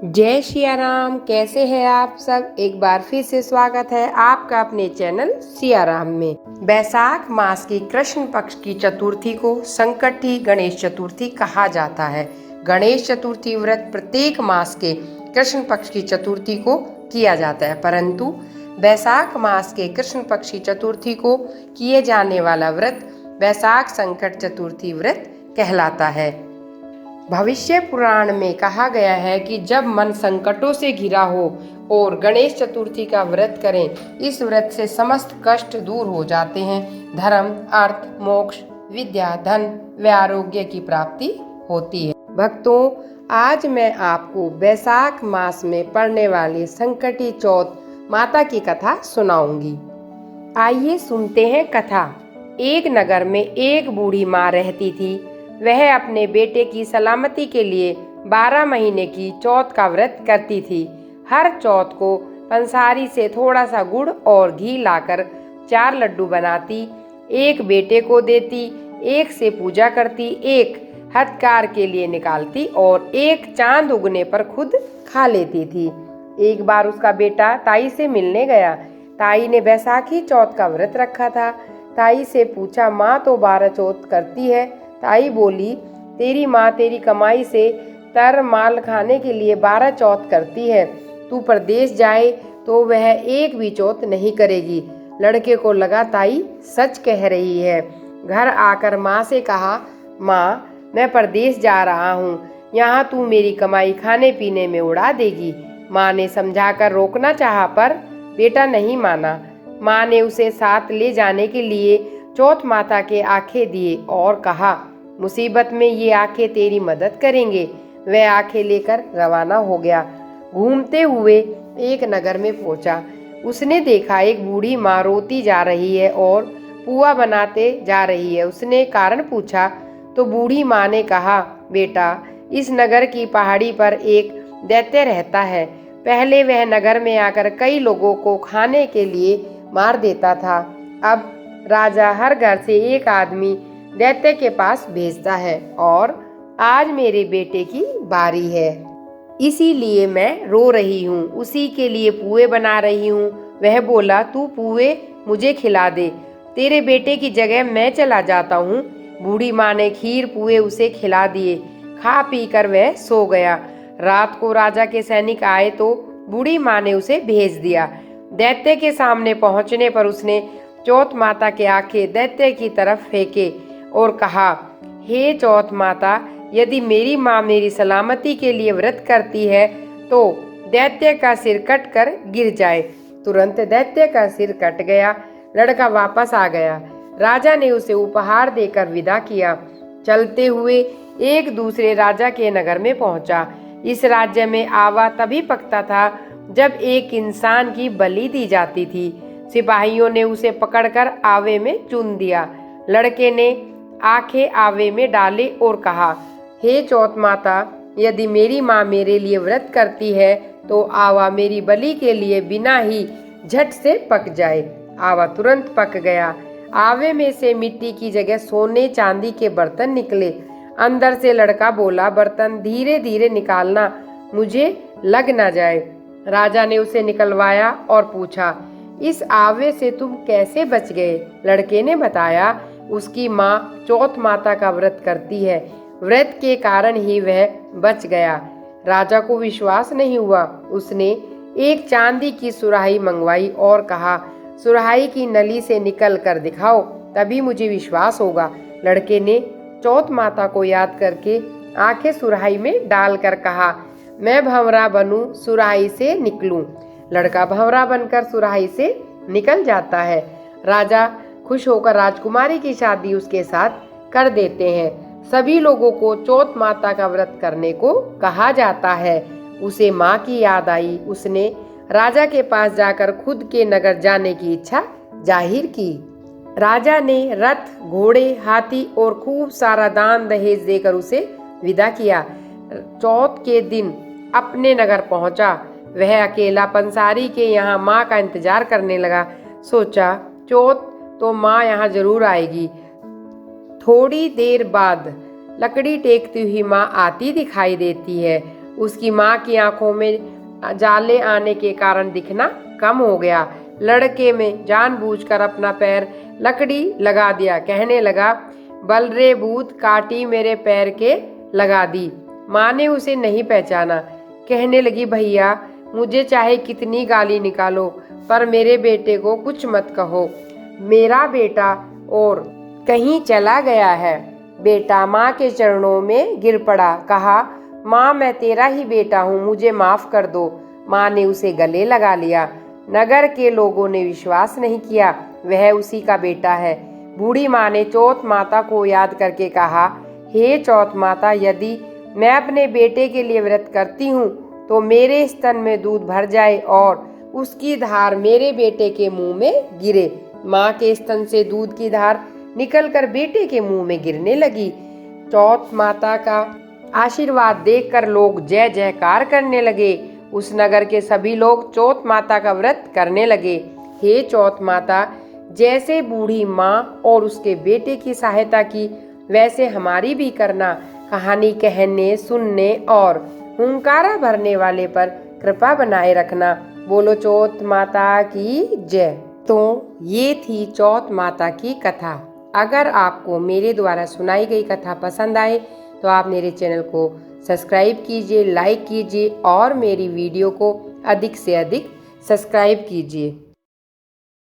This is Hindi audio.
जय सिया राम। कैसे हैं आप सब? एक बार फिर से स्वागत है आपका अपने चैनल सिया राम में। बैसाख मास की कृष्ण पक्ष की चतुर्थी को संकटी गणेश चतुर्थी कहा जाता है। गणेश चतुर्थी व्रत प्रत्येक मास के कृष्ण पक्ष की चतुर्थी को किया जाता है, परंतु बैसाख मास के कृष्ण पक्ष की चतुर्थी को किए जाने वाला व्रत बैसाख संकट चतुर्थी व्रत कहलाता है। भविष्य पुराण में कहा गया है कि जब मन संकटों से घिरा हो और गणेश चतुर्थी का व्रत करें, इस व्रत से समस्त कष्ट दूर हो जाते हैं। धर्म, अर्थ, मोक्ष, विद्या, धन व आरोग्य की प्राप्ति होती है। भक्तों, आज मैं आपको बैसाख मास में पड़ने वाली संकटी चौथ माता की कथा सुनाऊंगी। आइए सुनते हैं कथा। एक नगर में एक बूढ़ी माँ रहती थी। वह अपने बेटे की सलामती के लिए 12 महीने की चौथ का व्रत करती थी। हर चौथ को पंसारी से थोड़ा सा गुड़ और घी लाकर 4 लड्डू बनाती, एक बेटे को देती, एक से पूजा करती, एक हथकार के लिए निकालती और एक चांद उगने पर खुद खा लेती थी। एक बार उसका बेटा ताई से मिलने गया। ताई ने बैसाखी चौथ का व्रत रखा था। ताई से पूछा, माँ तो 12 चौथ करती है। ताई बोली, तेरी माँ तेरी कमाई से तर माल खाने के लिए 12 चौथ करती है। तू परदेश जाए तो वह एक भी चौथ नहीं करेगी। लड़के को लगा ताई सच कह रही है। घर आकर माँ से कहा, माँ मैं परदेश जा रहा हूँ, यहाँ तू मेरी कमाई खाने पीने में उड़ा देगी। माँ ने समझाकर रोकना चाहा पर बेटा नहीं माना। माँ ने उसे साथ ले जाने के लिए चौथ माता के आंखें दिए और कहा, मुसीबत में ये आंखें तेरी मदद करेंगे। वह आंखें लेकर रवाना हो गया। घूमते हुए एक नगर में पहुंचा। उसने देखा एक बूढ़ी माँ रोती जा रही है और पुआ बनाते जा रही है। उसने कारण पूछा तो बूढ़ी माँ ने कहा, बेटा इस नगर की पहाड़ी पर एक दैत्य रहता है। पहले वह नगर में आकर कई लोगों को खाने के लिए मार देता था। अब राजा हर घर से एक आदमी दैत्य के पास भेजता है और आज मेरे बेटे की बारी है, इसीलिए मैं रो रही हूँ, उसी के लिए पुए बना रही हूँ। वह बोला, तू पुए मुझे खिला दे, तेरे बेटे की जगह मैं चला जाता हूँ। बूढ़ी माँ ने खीर पुए उसे खिला दिए। खा पी कर वह सो गया। रात को राजा के सैनिक आए तो बूढ़ी माँ ने उसे भेज दिया। दैत्य के सामने पहुंचने पर उसने चौथ माता के आंखें दैत्य की तरफ फेंके और कहा, हे चौथ माता, यदि मेरी माँ मेरी सलामती के लिए व्रत करती है तो दैत्य का सिर कट कर गिर जाए। तुरंत दैत्य का सिर कट गया। लड़का वापस आ गया। राजा ने उसे उपहार देकर विदा किया। चलते हुए एक दूसरे राजा के नगर में पहुंचा। इस राज्य में आवा तभी पकता था जब एक इंसान की बलि दी जाती थी। सिपाहियों ने उसे पकड़कर आवे में चुन दिया। लड़के ने आंखें आवे में डाले और कहा, हे चौथ माता, यदि मेरी माँ मेरे लिए व्रत करती है तो आवा मेरी बलि के लिए बिना ही झट से पक जाए। आवा तुरंत पक गया। आवे में से मिट्टी की जगह सोने चांदी के बर्तन निकले। अंदर से लड़का बोला, बर्तन धीरे धीरे निकालना, मुझे लग ना जाए। राजा ने उसे निकलवाया और पूछा, इस आवे से तुम कैसे बच गए? लड़के ने बताया, उसकी माँ चौथ माता का व्रत करती है, व्रत के कारण ही वह बच गया। राजा को विश्वास नहीं हुआ। उसने एक चांदी की सुराही मंगवाई और कहा, सुराही की नली से निकल कर दिखाओ, तभी मुझे विश्वास होगा। लड़के ने चौथ माता को याद करके आंखें सुराही में डालकर कहा, मैं भंवरा बनूं, सुराही से निकलूं। लड़का भंवरा बनकर सुराही से निकल जाता है। राजा खुश होकर राजकुमारी की शादी उसके साथ कर देते हैं। सभी लोगों को चौथ माता का व्रत करने को कहा जाता है। उसे माँ की याद आई। उसने राजा के पास जाकर खुद के नगर जाने की इच्छा जाहिर की। राजा ने रथ, घोड़े, हाथी और खूब सारा दान दहेज देकर उसे विदा किया। चौथ के दिन अपने नगर पहुंचा। वह अकेला पंसारी के यहाँ माँ का इंतजार करने लगा। सोचा, चौथ तो माँ यहाँ जरूर आएगी। थोड़ी देर बाद लकड़ी टेकती हुई माँ आती दिखाई देती है। उसकी माँ की आंखों में जाले आने के कारण दिखना कम हो गया। लड़के में जानबूझकर अपना पैर लकड़ी लगा दिया। कहने लगा, बल रे भूत, काटी मेरे पैर के लगा दी। माँ ने उसे नहीं पहचाना। कहने लगी, भैया मुझे चाहे कितनी गाली निकालो पर मेरे बेटे को कुछ मत कहो। मेरा बेटा और कहीं चला गया है। बेटा माँ के चरणों में गिर पड़ा। कहा, माँ मैं तेरा ही बेटा हूँ, मुझे माफ कर दो। माँ ने उसे गले लगा लिया। नगर के लोगों ने विश्वास नहीं किया वह उसी का बेटा है। बूढ़ी माँ ने चौथ माता को याद करके कहा, हे चौथ माता, यदि मैं अपने बेटे के लिए व्रत करती हूँ तो मेरे स्तन में दूध भर जाए और उसकी धार मेरे बेटे के मुंह में गिरे। माँ के स्तन से दूध की धार निकलकर बेटे के मुंह में गिरने लगी। चौथ माता का आशीर्वाद देखकर लोग जय जयकार करने लगे। उस नगर के सभी लोग चौथ माता का व्रत करने लगे। हे चौथ माता, जैसे बूढ़ी माँ और उसके बेटे की सहायता की वैसे हमारी भी करना। कहानी कहने, सुनने और हुंकारा भरने वाले पर कृपा बनाए रखना। बोलो चौथ माता की जय। तो ये थी चौथ माता की कथा। अगर आपको मेरे द्वारा सुनाई गई कथा पसंद आए तो आप मेरे चैनल को सब्सक्राइब कीजिए, लाइक कीजिए और मेरी वीडियो को अधिक से अधिक सब्सक्राइब कीजिए।